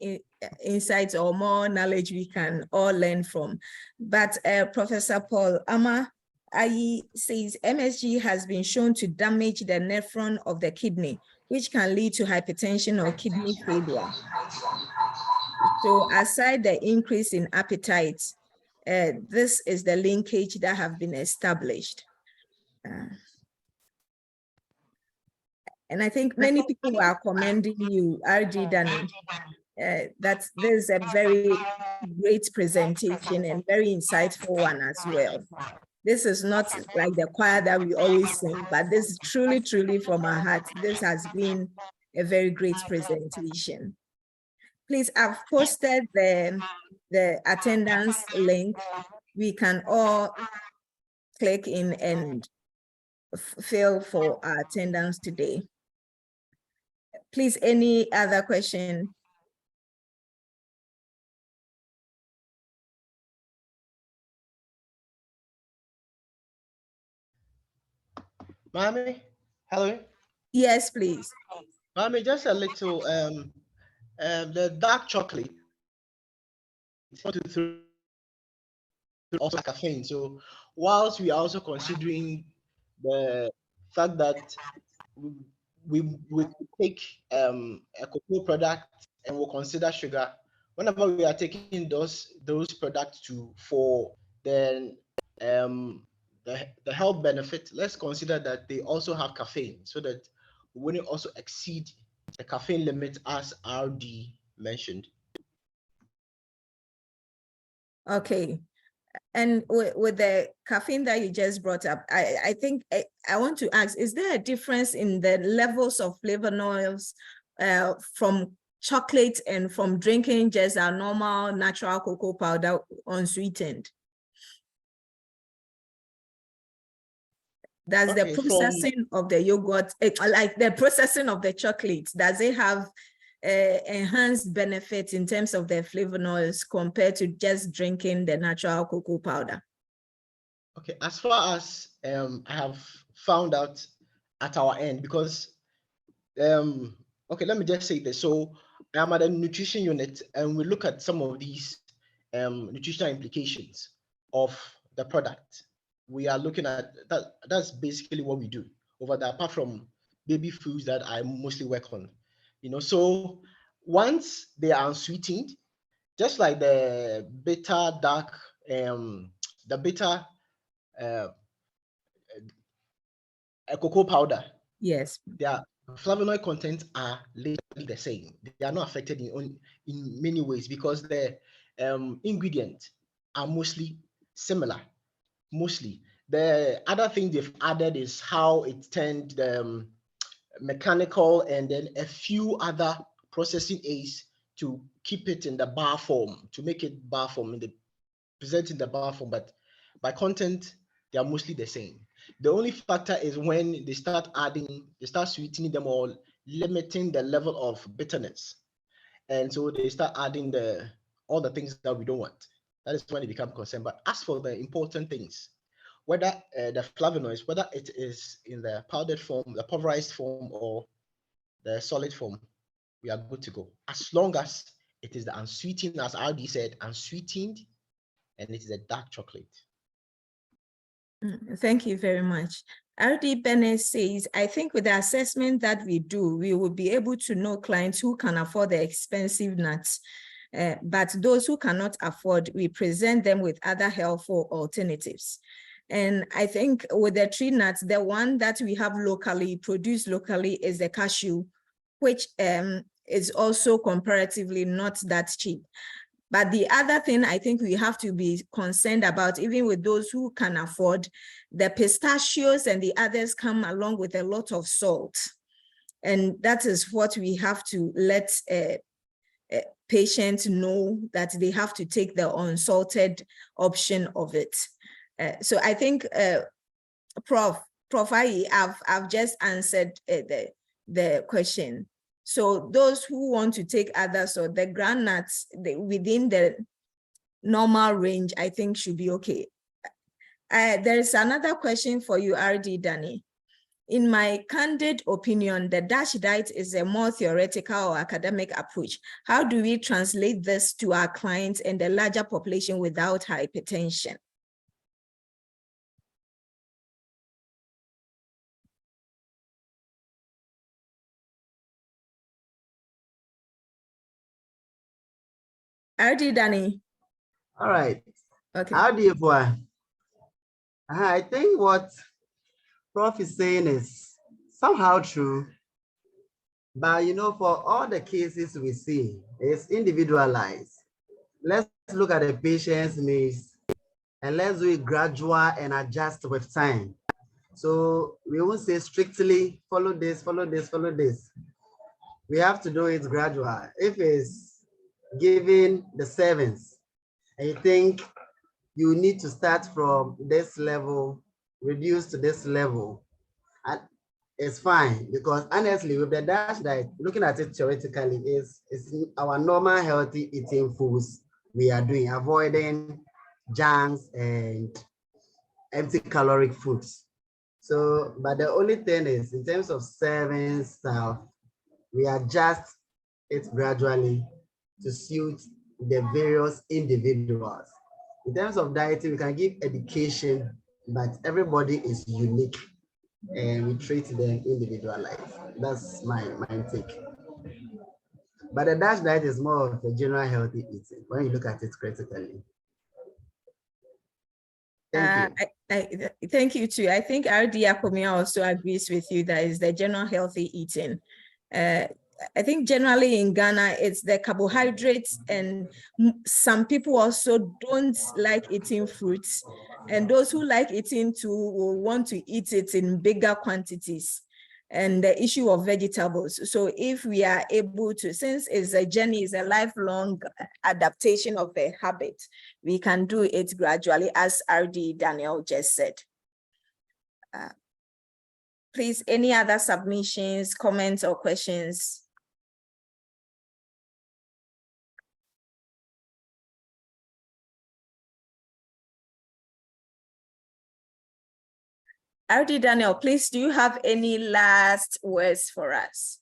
S2: insights or more knowledge, we can all learn from. But Professor Paul Ama Ayi says MSG has been shown to damage the nephron of the kidney, which can lead to hypertension or kidney failure. So aside the increase in appetite, this is the linkage that have been established. And I think many people are commending you, RG Dani, that there's a very great presentation and very insightful one as well. This is not like the choir that we always sing, but this is truly, truly from our heart. This has been a very great presentation. Please, I've posted the attendance link. We can all click in and fill for our attendance today. Please, any other question?
S3: Mami, hello.
S2: Yes, please.
S3: Mami, just a little, the dark chocolate, also caffeine. So whilst we are also considering the fact that we take a cocoa product and we'll consider sugar, whenever we are taking those products for the health benefit, let's consider that they also have caffeine, so that we wouldn't also exceed the caffeine limit as RD mentioned.
S2: Okay. And with the caffeine that you just brought up, I think I want to ask, is there a difference in the levels of flavonoids from chocolate and from drinking just a normal natural cocoa powder unsweetened? Does the processing of the yogurt, like the processing of the chocolates, does it have enhanced benefits in terms of the flavonoids compared to just drinking the natural cocoa powder?
S3: Okay, as far as I have found out at our end, because okay, let me just say this. So I'm at a nutrition unit and we look at some of these nutritional implications of the product. We are looking at that. That's basically what we do over there, apart from baby foods that I mostly work on. So once they are unsweetened, just like the bitter dark, the bitter uh, cocoa powder,
S2: Yes.
S3: their flavonoid contents are literally the same. They are not affected in many ways because the ingredients are mostly similar. Mostly. The other thing they've added is how it turned the mechanical and then a few other processing aids to keep it in the bar form, to make it bar form present in the bar form, but by content, they are mostly the same. The only factor is when they start sweetening them or limiting the level of bitterness. And so they start adding all the things that we don't want. That is when it becomes concerned. But as for the important things, whether the flavonoids, whether it is in the powdered form, the pulverized form, or the solid form, we are good to go. As long as it is the unsweetened, as RD said, unsweetened, and it is a dark chocolate.
S2: Thank you very much. RD Bennett says, I think with the assessment that we do, we will be able to know clients who can afford the expensive nuts. But those who cannot afford, we present them with other helpful alternatives. And I think with the tree nuts, the one that we have locally, produced locally, is the cashew, which is also comparatively not that cheap. But the other thing I think we have to be concerned about, even with those who can afford, the pistachios and the others come along with a lot of salt. And that is what we have to let patients know, that they have to take the unsalted option of it. So I think, Prof. I've just answered the question. So those who want to take others or the groundnuts within the normal range, I think should be okay. There's another question for you, RD Danny. In my candid opinion, the DASH diet is a more theoretical or academic approach. How do we translate this to our clients and the larger population without hypertension? RD Danny.
S1: All right.
S2: Okay.
S1: How do you I think what Prof is saying is somehow true, but for all the cases we see, it's individualized. Let's look at the patient's needs and let's do it gradual and adjust with time. So we won't say strictly follow this, follow this, follow this. We have to do it gradual. If it's given the servings, and you think you need to start from this level, reduce to this level, and it's fine, because honestly, with the DASH diet, looking at it theoretically, is our normal healthy eating foods we are doing, avoiding junks and empty caloric foods. So, but the only thing is, in terms of serving stuff, we adjust it gradually to suit the various individuals. In terms of dieting, we can give education, but everybody is unique and we treat them individualized. That's my take. But the DASH diet is more of a general healthy eating when you look at it critically. Thank you.
S2: Thank you too. I think RD Akomia also agrees with you that is the general healthy eating. I think generally in Ghana, it's the carbohydrates, and some people also don't like eating fruits. And those who like eating too will want to eat it in bigger quantities. And the issue of vegetables. So if we are able to, since it's a journey, it's a lifelong adaptation of a habit, we can do it gradually, as RD Daniel just said. Please, any other submissions, comments, or questions? RD Daniel, please, do you have any last words for us?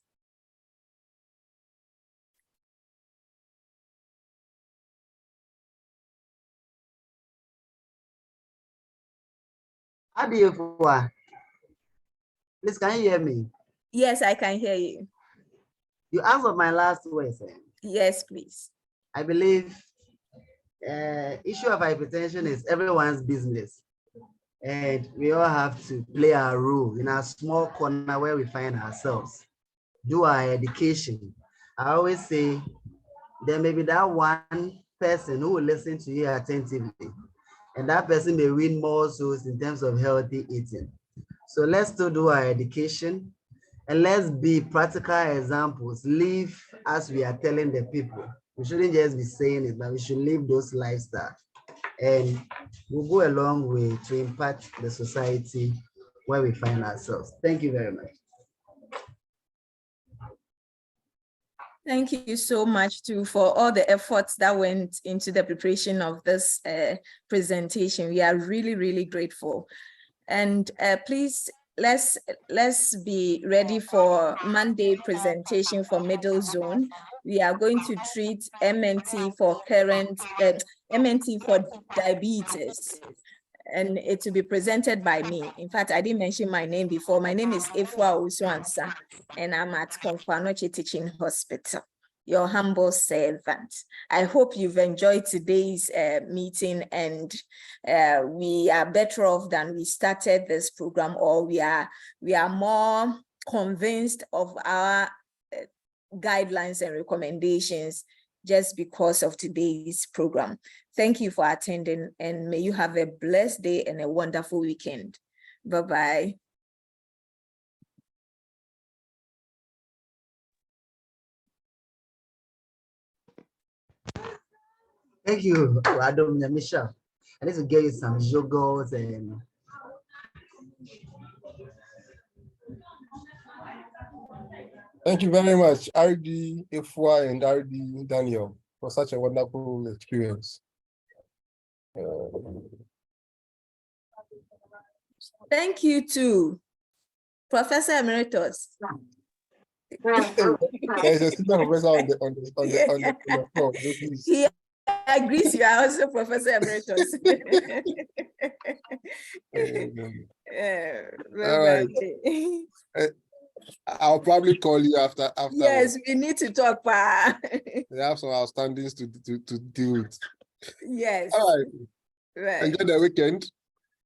S1: Please, can you hear me?
S2: Yes, I can hear you.
S1: You asked of my last words.
S2: Yes, please.
S1: I believe issue of hypertension is everyone's business. And we all have to play our role in our small corner where we find ourselves. Do our education. I always say there may be that one person who will listen to you attentively, and that person may win more souls in terms of healthy eating. So let's still do our education, and let's be practical examples. Live as we are telling the people. We shouldn't just be saying it, but we should live those lifestyles. And we'll go a long way to impact the society where we find ourselves. Thank you very much.
S2: Thank you so much too for all the efforts that went into the preparation of this presentation. We are really, really grateful. And please, let's be ready for Monday presentation for Middle Zone. We are going to treat MNT for MNT for diabetes. And it will be presented by me. In fact, I didn't mention my name before. My name is Efwa Uswansa, and I'm at Konkwanoche Teaching Hospital, your humble servant. I hope you've enjoyed today's meeting, and we are better off than we started this program, or we are more convinced of our guidelines and recommendations just because of today's program. Thank you for attending, and may you have a blessed day and a wonderful weekend. Bye-bye.
S1: Thank you, Adam Yamisha. I need to get you some yogurt and
S5: thank you very much, RD Efwa and RD Daniel, for such a wonderful experience.
S2: Thank you too, Professor Emeritus.
S5: There's a senior professor on the floor.
S2: He agrees you are also Professor Emeritus.
S5: All right. I'll probably call you after.
S2: Yes, we need to talk.
S5: We have some outstandings to deal with.
S2: Yes.
S5: All right.
S2: Right.
S5: Enjoy the weekend.